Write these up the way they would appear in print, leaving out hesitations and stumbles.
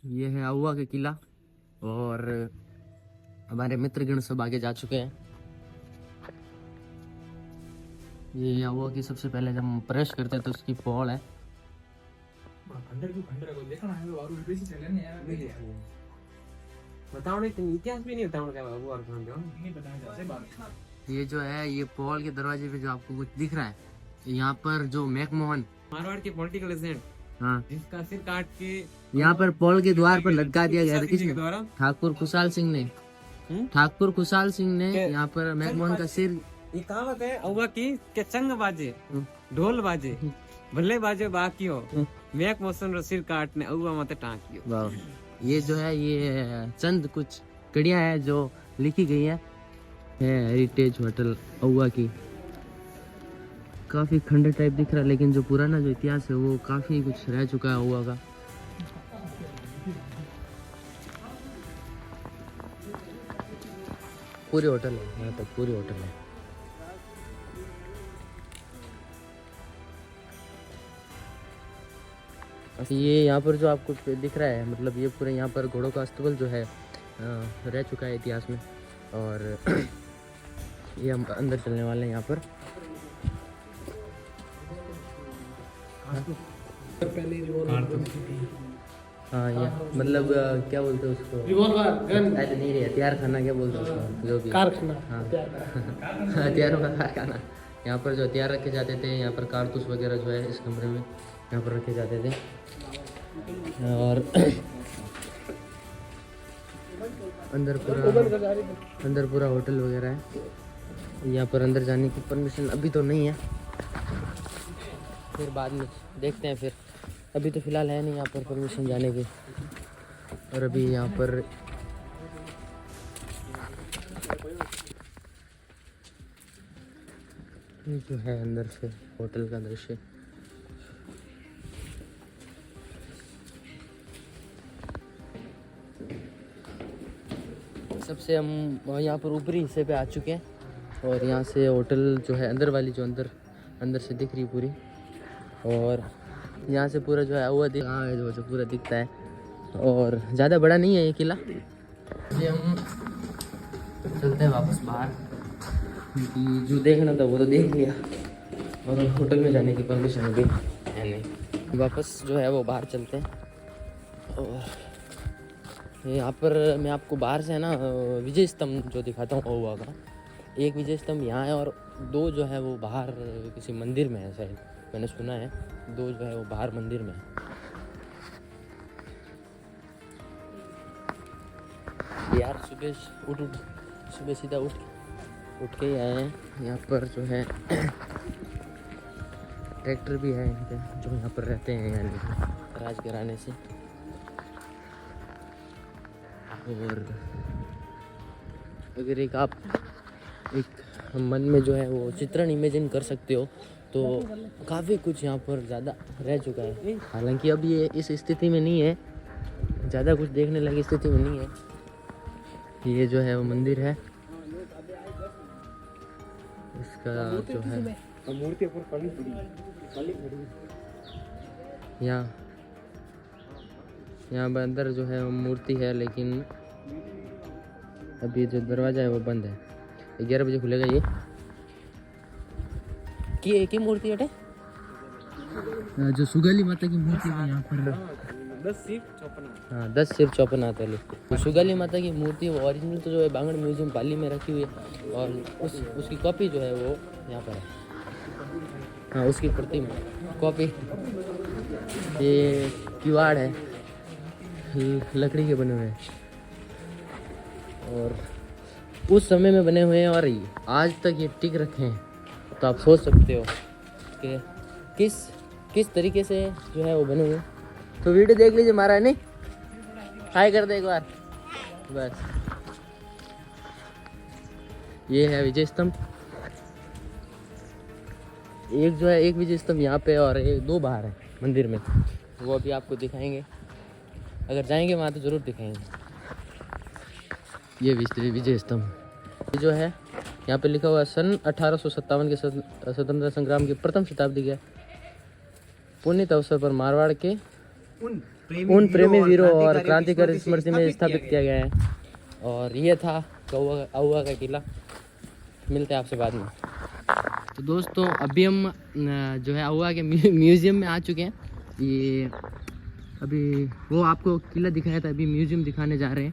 ये है अहुआ के किला और हमारे मित्रगण सब आगे जा चुके हैं। ये अहुआ की सबसे पहले जब हम प्रवेश करते हैं तो उसकी पौड़ है। बताओ नहीं इतिहास भी नहीं बताओ। ये जो है ये पौड़ के दरवाजे पे जो आपको कुछ दिख रहा है, यहाँ पर जो मैकमोहन मारवाड़ के पॉलिटिकल एजेंट हाँ जिसका सिर काट के यहाँ पर पौड़ के द्वार पर लटका दिया गया था। सिंह के किसने? द्वारा ठाकुर खुशहाल सिंह ने। ठाकुर खुशहाल सिंह ने यहाँ पर मैकमोहन का सिर। ये कहावत है अहुआ की के चंग बाजे ढोल बाजे भले बाजे बाकी हो मैक मौसम रो सिर काटने अहुआ मत टाँकियो। वाह, ये जो है ये चंद कुछ कड़ियाँ है जो लिखी गई है हेरिटेज होटल अहुआ की। काफी खंडर टाइप दिख रहा है, लेकिन जो पुराना जो इतिहास है वो काफी कुछ रह चुका है अहुआ का। पूरी होटल है यहाँ तक, पूरी होटल है। ये यहाँ पर जो आपको दिख रहा है मतलब ये पूरे यहाँ पर घोड़ों का अस्तबल जो है रह चुका है इतिहास में। और ये हम अंदर चलने वाले हैं यहाँ पर। हाँ ये मतलब क्या बोलते हैं उसको, रिवॉल्वर गन ऐसे नहीं रहे, हथियार खाना क्या बोलते हैं उसको, जो भी कारखाना। हाँ हथियारों का कारखाना। यहाँ पर जो हथियार रखे जाते थे, यहाँ पर कारतूस वगैरह जो है इस कमरे में यहाँ पर रखे जाते थे। और अंदर पूरा होटल वगैरह है। यहाँ पर अंदर जाने की परमिशन अभी तो नहीं है, फिर बाद में देखते हैं। फिर अभी तो फिलहाल है नहीं यहाँ पर परमिशन जाने की। और अभी यहाँ पर ये जो है अंदर से होटल का दृश्य। सबसे हम यहाँ पर ऊपरी हिस्से पे आ चुके हैं और यहाँ से होटल जो है अंदर वाली जो अंदर से दिख रही पूरी। और यहाँ से पूरा जो है वो हाँ है जो पूरा दिखता है। और ज़्यादा बड़ा नहीं है ये किला। ये हम चलते हैं वापस बाहर, क्योंकि जो देखना था वो तो देख लिया और होटल में जाने की परमिशन भी है नहीं। वापस जो है वो बाहर चलते हैं। और यहाँ पर मैं आपको बाहर से है ना विजय स्तंभ जो दिखाता हूँ अहुआ का। एक विजय स्तंभ यहाँ है और दो जो है वो बाहर किसी मंदिर में है शायद, मैंने सुना है। दो जो है वो बाहर मंदिर में है। यार सुबह सीधा उठ के ही आए हैं। यहाँ पर जो है ट्रैक्टर भी है इनके जो यहाँ पर रहते हैं यानी राज घराने से। और अगर एक मन में जो है वो चित्रण इमेजिन कर सकते हो तो काफ़ी कुछ यहाँ पर ज़्यादा रह चुका है। हालांकि अब ये इस स्थिति में नहीं है, ज़्यादा कुछ देखने लगी स्थिति में नहीं है। ये जो है वो मंदिर है, इसका जो है मूर्ति यहाँ अंदर जो है वो मूर्ति है, लेकिन अभी जो दरवाज़ा है वो बंद है। 11 बजे खुलेगा ये। की एक ही मूर्ति है जो सुगाली माता की मूर्ति है यहाँ पर 10 सिर्फ 54 आते हैं। तो सुगाली माता की मूर्ति वो ओरिजिनल तो जो है बांगड़ म्यूजियम पाली में रखी हुई है और उसकी कॉपी जो है वो यहाँ पर है। हाँ उसकी प्रतिमा कॉपी। ये किवाड़ है, लकड़ी के बने हुए हैं और उस समय में बने हुए हैं और आज तक ये टिक रखे हैं। तो आप सोच सकते हो कि किस तरीके से जो है वो बने हुए। तो वीडियो देख लीजिए हमारा, नहीं हाय कर दे एक बार बस। ये है विजय स्तंभ। एक जो है एक विजय स्तंभ यहाँ पे और एक दो बाहर है मंदिर में, वो अभी आपको दिखाएंगे। अगर जाएंगे वहाँ तो ज़रूर दिखाएंगे। ये विजय स्तंभ जो है यहाँ पे लिखा हुआ है सन 1857 के स्वतंत्रता संग्राम की प्रथम शताब्दी के पुण्य अवसर पर मारवाड़ के उन प्रेमी वीरों और क्रांतिकारी स्मृति में स्थापित किया गया है। और ये था अहुआ का किला। मिलते हैं आपसे बाद में। तो दोस्तों अभी हम जो है अहुआ के म्यूज़ियम में आ चुके हैं। ये अभी वो आपको किला दिखाया था, अभी म्यूज़ियम दिखाने जा रहे हैं।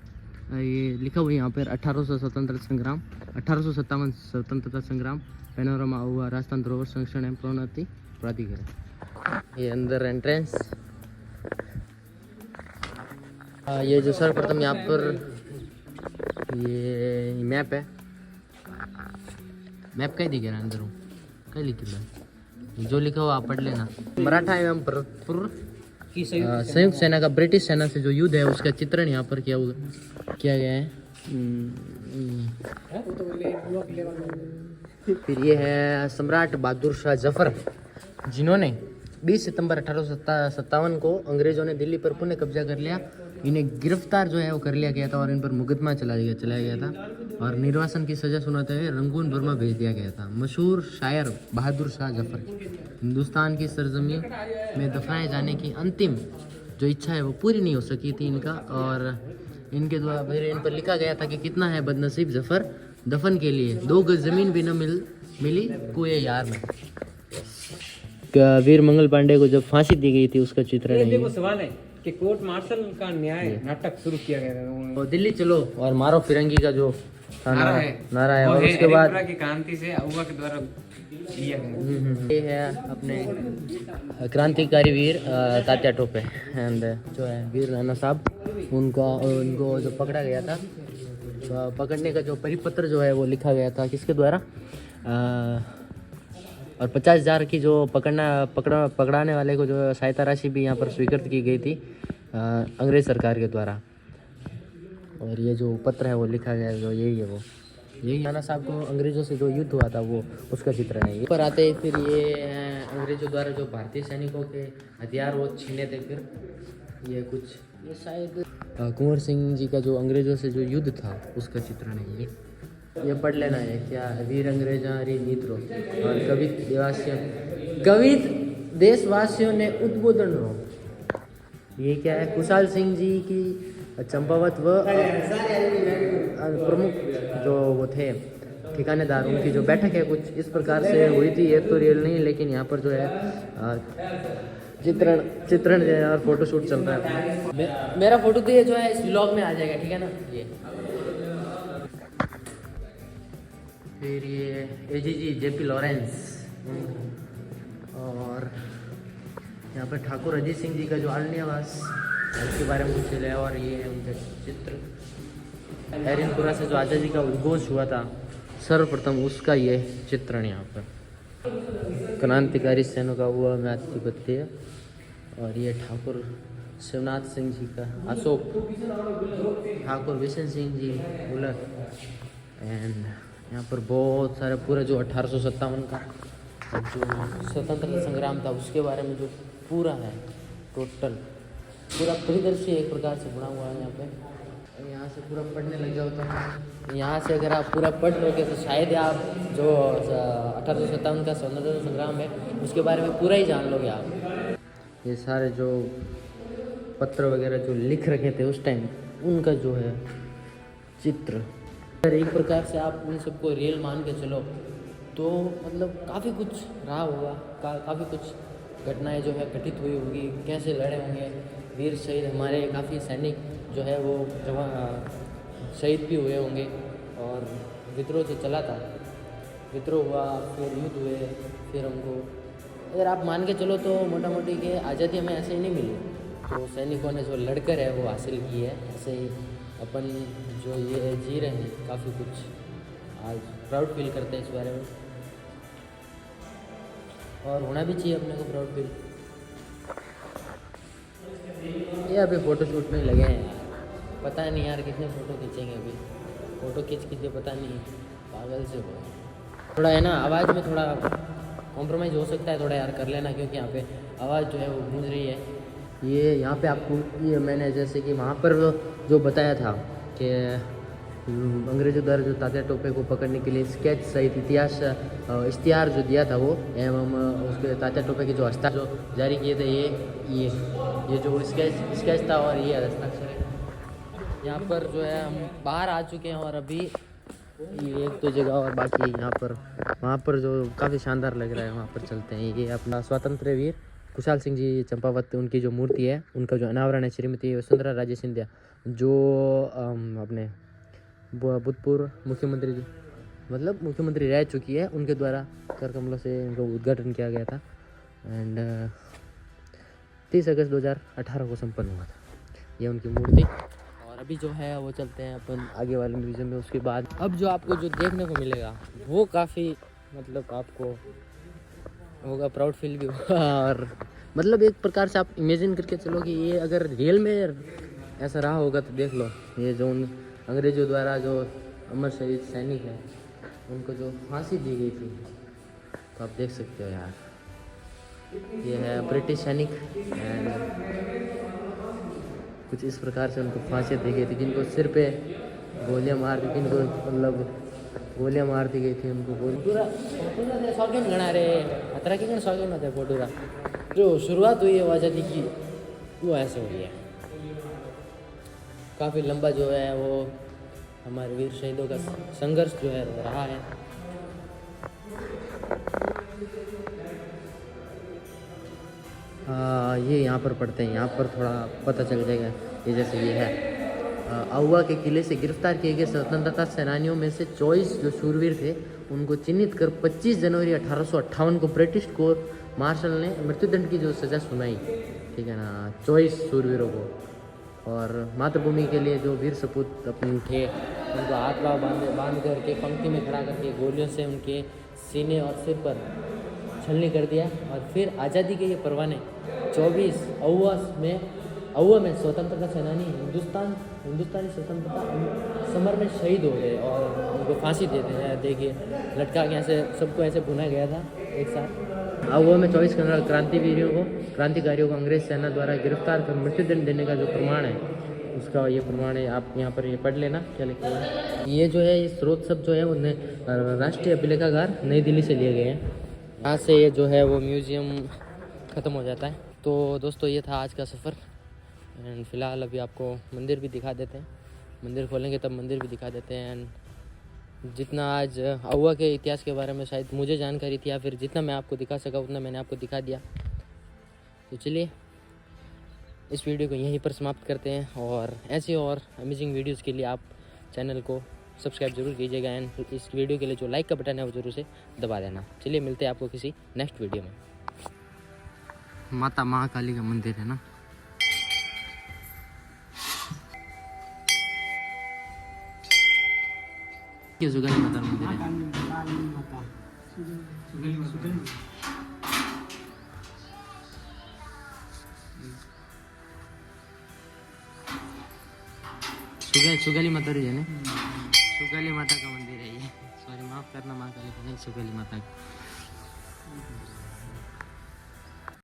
ये लिखा हुआ है यहाँ पर 1857 स्वतंत्रता संग्राम, पैनोरमा अहुआ राजस्थान धरोहर संरक्षण एवं प्रोन्नति प्राधिकरण। ये अंदर एंट्रेंस। ये जो सर्वप्रथम यहाँ पर ये मैप है, मैप कहीं दिख रहा है अंदर हूँ, कहीं लिख रहा है, जो लिखा हुआ आप पढ़ लेना। मराठा एवं भरतपुर की संयुक्त सेना का ब्रिटिश सेना से जो युद्ध है उसका चित्रण यहाँ पर किया गया है। फिर ये है सम्राट बहादुर शाह जफर, जिन्होंने 20 सितंबर 1857 को अंग्रेजों ने दिल्ली पर पुनः कब्जा कर लिया। इन्हें गिरफ्तार जो है वो कर लिया गया था और इन पर मुकदमा चलाया गया था और निर्वासन की सजा सुनाते हुए रंगून बर्मा भेज दिया गया था। मशहूर शायर बहादुर शाह जफर हिंदुस्तान की सरजमीं में दफनाए जाने की अंतिम जो इच्छा है वो पूरी नहीं हो सकी थी इनका, और इनके द्वारा फिर इन पर लिखा गया था कि कितना है बदनसीब जफर, दफन के लिए 2 गज जमीन भी न मिली कुएं यार में। वीर मंगल पांडे को जब फांसी दी गई थी उसका चित्रण है। देखो सवाल है कि कोर्ट मार्शल का न्याय नाटक शुरू किया गया था और दिल्ली चलो और मारो फिरंगी का जो नारा है और उसके बाद की क्रांति से अहुआ के द्वारा लिया गया। ये है अपने क्रांतिकारी वीर तात्या टोपे एंड जो है वीर राणा साहब, उनको जो पकड़ा गया था, पकड़ने का जो परिपत्र जो है वो लिखा गया था किसके द्वारा, और 50,000 की जो पकड़ाने वाले को जो सहायता राशि भी यहाँ पर स्वीकृत की गई थी अंग्रेज सरकार के द्वारा। और ये जो पत्र है वो लिखा गया है, जो यही है वो यही राणा साहब को अंग्रेजों से जो युद्ध हुआ था वो उसका चित्रण है। पर आते ही फिर ये अंग्रेजों द्वारा जो भारतीय सैनिकों के हथियार वो छीने थे, फिर ये कुछ ये शायद कुंवर सिंह जी का जो अंग्रेजों से जो युद्ध था उसका चित्रण है। ये पढ़ लेना है क्या, वीर अंग्रेजारी मित्रों और कवित देशवासियों ने उद्बोधन रो। ये क्या है, कुशाल सिंह जी की चंपावत व प्रमुख जो वो थे ठिकानेदार, उनकी जो बैठक है कुछ इस प्रकार से हुई थी। ये तो रियल नहीं, लेकिन यहाँ पर जो है चित्रण जो है और फोटोशूट चल रहा है। मेरा फोटो तो ये जो है इस व्लॉग में आ जाएगा, ठीक है ना। ये फिर ये एजीजी जेपी लॉरेंस और यहाँ पर ठाकुर अजीत सिंह जी का जो आलनियावास उसके बारे में कुछ है। और ये है उनका चित्र, हरिनपुरा से जो आज़ादी का उद्घोष हुआ था सर्वप्रथम उसका ये चित्रण यहाँ पर। क्रांतिकारी सैनिकों का हुआ में आधिपत्य। और ये ठाकुर शिवनाथ सिंह जी का अशोक, ठाकुर विशन सिंह जी उलट। एंड यहाँ पर बहुत सारे पूरा जो 1857 का जो स्वतंत्रता संग्राम था उसके बारे में जो पूरा है टोटल पूरा परिदृश्य एक प्रकार से बना हुआ है यहाँ पे। यहाँ से पूरा पढ़ने लग जाओ तो यहाँ से अगर आप पूरा पढ़ लोगे तो शायद आप जो 1857 का स्वतंत्रता संग्राम है उसके बारे में पूरा ही जान लोगे आप। ये सारे जो पत्र वगैरह जो लिख रखे थे उस टाइम उनका जो है चित्र, अगर एक प्रकार से आप उन सबको रियल मान के चलो तो मतलब काफ़ी कुछ रहा होगा, काफ़ी कुछ घटनाएं जो है घटित हुई होगी, कैसे लड़े होंगे वीर शहीद हमारे, काफ़ी सैनिक जो है वो शहीद भी हुए होंगे। और विद्रोह जो चला था, विद्रोह हुआ, फिर युद्ध हुए, फिर हमको अगर आप मान के चलो तो मोटा मोटी के आज़ादी हमें ऐसे ही नहीं मिली, तो सैनिकों ने जो लड़कर है वो हासिल की है। ऐसे ही अपन जो ये जी रहे हैं काफ़ी कुछ आज प्राउड फील करते हैं इस बारे में, और होना भी चाहिए अपने को प्राउड फील। ये अभी फ़ोटोशूट में लगे हैं, पता नहीं यार कितने फ़ोटो खींचेंगे, अभी फ़ोटो खींच के पता नहीं पागल से हो। थोड़ा है ना आवाज़ में थोड़ा कॉम्प्रोमाइज़ हो सकता है, थोड़ा यार कर लेना, क्योंकि यहाँ पे आवाज़ जो है वो गूंज रही है। ये यहाँ पे आपको ये मैंने जैसे कि वहाँ पर जो बताया था कि अंग्रेजों द्वारा जो तात्या टोपे को पकड़ने के लिए स्केच सहित इश्तिहार जो दिया था वो, एवं उसके तात्या टोपे के जो हस्ताक्षर जो जारी किए थे, ये जो स्केच था और ये हस्ताक्षर है। यहाँ पर जो है हम बाहर आ चुके हैं और अभी ये एक तो जगह और बाकी यहाँ पर वहाँ पर जो काफ़ी शानदार लग रहा है, वहाँ पर चलते हैं। ये अपना स्वतंत्र वीर खुशहाल सिंह जी चंपावत, उनकी जो मूर्ति है उनका जो अनावरण है, श्रीमती वसुंधरा राजे सिंधिया जो अपने भूतपूर्व मुख्यमंत्री मतलब मुख्यमंत्री रह चुकी है, उनके द्वारा कर कमलों से इनका उद्घाटन किया गया था एंड 30 अगस्त 2018 को संपन्न हुआ था ये उनकी मूर्ति। और अभी जो है वो चलते हैं अपन आगे वाले म्यूजियम में। उसके बाद अब जो आपको जो देखने को मिलेगा वो काफ़ी मतलब आपको होगा, प्राउड फील भी होगा और मतलब एक प्रकार से आप इमेजिन करके चलो कि ये अगर रियल में ऐसा रहा होगा तो देख लो, ये जो उन अंग्रेजों द्वारा जो अमर शहीद सैनिक हैं उनको जो फांसी दी गई थी, तो आप देख सकते हो यार, ये है ब्रिटिश सैनिक एंड कुछ इस प्रकार से उनको फांसी दी गई थी, जिनको सिर पे गोलियां मार दी, जिनको मतलब गोलियां मार दी गई थी उनको गोली शौकीन गणा रे अतरा के शौकीन होते फोटो जो शुरुआत हुई है वो आज़ादी की वो ऐसे हुई है। काफ़ी लंबा जो है वो हमारे वीर शहीदों का संघर्ष जो है रहा है। ये यहाँ पर पढ़ते हैं, यहाँ पर थोड़ा पता चल जाएगा। ये जैसे ये है अहुआ के किले से गिरफ्तार किए गए स्वतंत्रता सेनानियों में से 24 जो शूरवीर थे उनको चिन्हित कर 25 जनवरी 1858 को ब्रिटिश कोर्ट मार्शल ने मृत्युदंड की जो सज़ा सुनाई, ठीक है ना, 24 शूरवीरों को। और मातृभूमि के लिए जो वीर सपूत अपने थे उनको हाथ पाँव बांध करके पंक्ति में खड़ा करके गोलियों से उनके सीने और सिर पर छलनी कर दिया। और फिर आज़ादी के ये परवाने 24 अहुआ में स्वतंत्रता सेनानी हिंदुस्तानी स्वतंत्रता समर में शहीद हो गए और उनको फांसी देते हैं। देखिए लटका के ऐसे सबको ऐसे भुना गया था एक साथ। अहुआ में 24 क्रांतिकारियों को अंग्रेज सेना द्वारा गिरफ्तार कर मृत्युदंड देने का जो प्रमाण है उसका ये प्रमाण है, आप यहाँ पर ये पढ़ लेना क्या लिखा है। ये जो है ये स्रोत सब जो है उन्हें राष्ट्रीय अभिलेखागार नई दिल्ली से लिए गए हैं। यहाँ से ये जो है वो म्यूज़ियम ख़त्म हो जाता है। तो दोस्तों ये था आज का सफ़र एंड फ़िलहाल अभी आपको मंदिर भी दिखा देते हैं, मंदिर खोलेंगे तब मंदिर भी दिखा देते हैं। एंड जितना आज अहुआ के इतिहास के बारे में शायद मुझे जानकारी थी या फिर जितना मैं आपको दिखा सका उतना मैंने आपको दिखा दिया। तो चलिए इस वीडियो को यहीं पर समाप्त करते हैं और ऐसे और अमेजिंग वीडियोज़ के लिए आप चैनल को सब्सक्राइब जरूर कीजिएगा एंड इस वीडियो के लिए जो लाइक का बटन है वो जरूर से दबा देना। चलिए मिलते हैं आपको किसी नेक्स्ट वीडियो में। माता महाकाली का मंदिर है ना, ये सुगली माता मंदिर है। सुगली माता है ना, सुगली माता का मंदिर है ये। सॉरी माफ करना महाकाली को नहीं, सुगली माता का।